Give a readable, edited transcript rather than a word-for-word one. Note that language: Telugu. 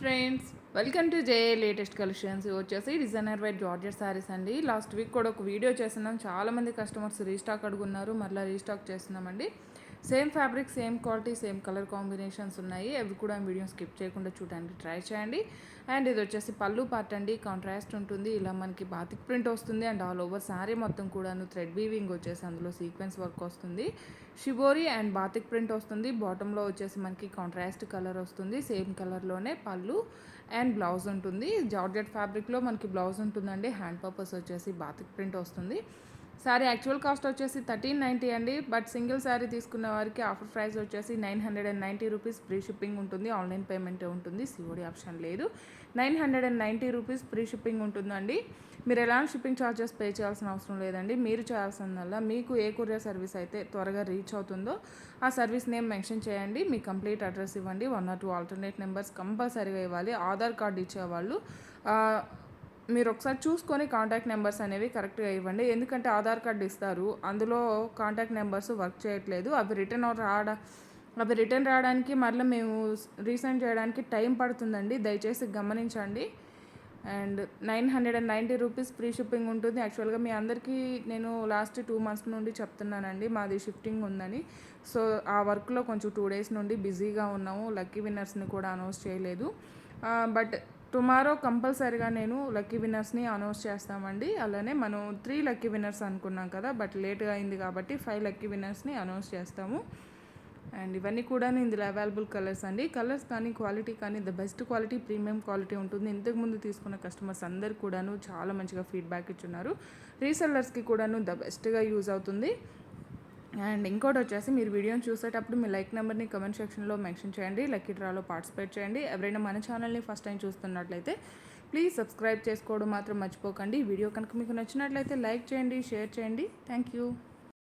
Friends, welcome to J latest collections. వచ్చేసి డిజైనర్ వైట్ జార్జెట్ సారీస్ అండి. లాస్ట్ వీక్ కూడా ఒక వీడియో చేస్తున్నాం. చాలామంది కస్టమర్స్ రీస్టాక్ అడుగున్నారు, మళ్ళీ రీస్టాక్ చేస్తున్నామండి. Same fabric, same quality, same colour combinations ఉన్నాయి. అవి కూడా వీడియో స్కిప్ చేయకుండా చూడడానికి ట్రై చేయండి. అండ్ ఇది వచ్చేసి పళ్ళు పార్ట్ అండి, కాంట్రాస్ట్ ఉంటుంది. ఇలా మనకి బాతిక్ ప్రింట్ వస్తుంది. అండ్ ఆల్ ఓవర్ శారీ మొత్తం కూడాను థ్రెడ్ వీవింగ్ వచ్చేసి అందులో సీక్వెన్స్ వర్క్ వస్తుంది. షిబోరి అండ్ బాతిక్ ప్రింట్ వస్తుంది. బాటంలో వచ్చేసి మనకి కాంట్రాస్ట్ కలర్ వస్తుంది. సేమ్ కలర్లోనే పళ్ళు అండ్ బ్లౌజ్ ఉంటుంది. జార్జెట్ ఫ్యాబ్రిక్లో మనకి బ్లౌజ్ ఉంటుందండి. హ్యాండ్ పర్పస్ వచ్చేసి బాతిక్ ప్రింట్ వస్తుంది. శారీ యాక్చువల్ కాస్ట్ వచ్చేసి 1390 అండి. బట్ సింగిల్ శారీ తీసుకున్న వారికి ఆఫర్ ప్రైస్ వచ్చేసి 990 రూపీస్. ఫ్రీ షిప్పింగ్ ఉంటుంది. ఆన్లైన్ పేమెంటే ఉంటుంది. సిఓడి ఆప్షన్ లేదు. 990 రూపీస్ ఫ్రీ షిప్పింగ్ ఉంటుందండి. మీరు ఎలాంటి షిప్పింగ్ ఛార్జెస్ పే చేయాల్సిన అవసరం లేదండి. మీరు చేయాల్సిందల్లా మీకు ఏ కొరియర్ సర్వీస్ అయితే త్వరగా రీచ్ అవుతుందో ఆ సర్వీస్ నేమ్ మెన్షన్ చేయండి. మీ కంప్లీట్ అడ్రస్ ఇవ్వండి. 1 or 2 ఆల్టర్నేట్ నెంబర్స్ కంపల్సరీగా ఇవ్వాలి. ఆధార్ కార్డు ఇచ్చేవాళ్ళు మీరు ఒకసారి చూసుకొని కాంటాక్ట్ నెంబర్స్ అనేవి కరెక్ట్గా ఇవ్వండి. ఎందుకంటే ఆధార్ కార్డు ఇస్తారు, అందులో కాంటాక్ట్ నెంబర్స్ వర్క్ చేయట్లేదు. అవి రిటర్న్ రావడానికి మళ్ళీ మేము రీసెండ్ చేయడానికి టైం పడుతుందండి. దయచేసి గమనించండి. అండ్ 990 రూపీస్ ఫ్రీ షిప్పింగ్ ఉంటుంది. యాక్చువల్గా మీ అందరికీ నేను లాస్ట్ 2 months నుండి చెప్తున్నానండి మాది షిఫ్టింగ్ ఉందని. సో ఆ వర్క్లో కొంచెం 2 days నుండి బిజీగా ఉన్నాము. లక్కీ విన్నర్స్ని కూడా అనౌన్స్ చేయలేదు. బట్ టుమారో కంపల్సరీగా నేను లక్కీ విన్నర్స్ని అనౌన్స్ చేస్తామండి. అలానే మనం 3 లక్కీ విన్నర్స్ అనుకున్నాం కదా, బట్ లేట్గా అయింది కాబట్టి 5 లక్కీ విన్నర్స్ని అనౌన్స్ చేస్తాము. అండ్ ఇవన్నీ కూడా ఇందులో అవైలబుల్ కలర్స్ అండి. కలర్స్ కానీ క్వాలిటీ కానీ the best quality, premium quality ఉంటుంది. ఇంతకుముందు తీసుకున్న కస్టమర్స్ అందరు కూడాను చాలా మంచిగా ఫీడ్బ్యాక్ ఇచ్చున్నారు. రీసెల్లర్స్కి కూడాను ద బెస్ట్గా యూజ్ అవుతుంది. అండ్ ఇంకోటి వచ్చేసి మీరు వీడియోని చూసేటప్పుడు మీ లైక్ నెంబర్ని కమెంట్ సెక్షన్లో మెన్షన్ చేయండి. లక్కీ డ్రాలో పార్టిసిపేట్ చేయండి. ఎవరైనా మన ఛానల్ని ఫస్ట్ టైం చూస్తున్నట్లయితే ప్లీజ్ సబ్స్క్రైబ్ చేసుకోవడం మాత్రం మర్చిపోకండి. వీడియో కనుక మీకు నచ్చినట్లయితే లైక్ చేయండి, షేర్ చేయండి. Thank you.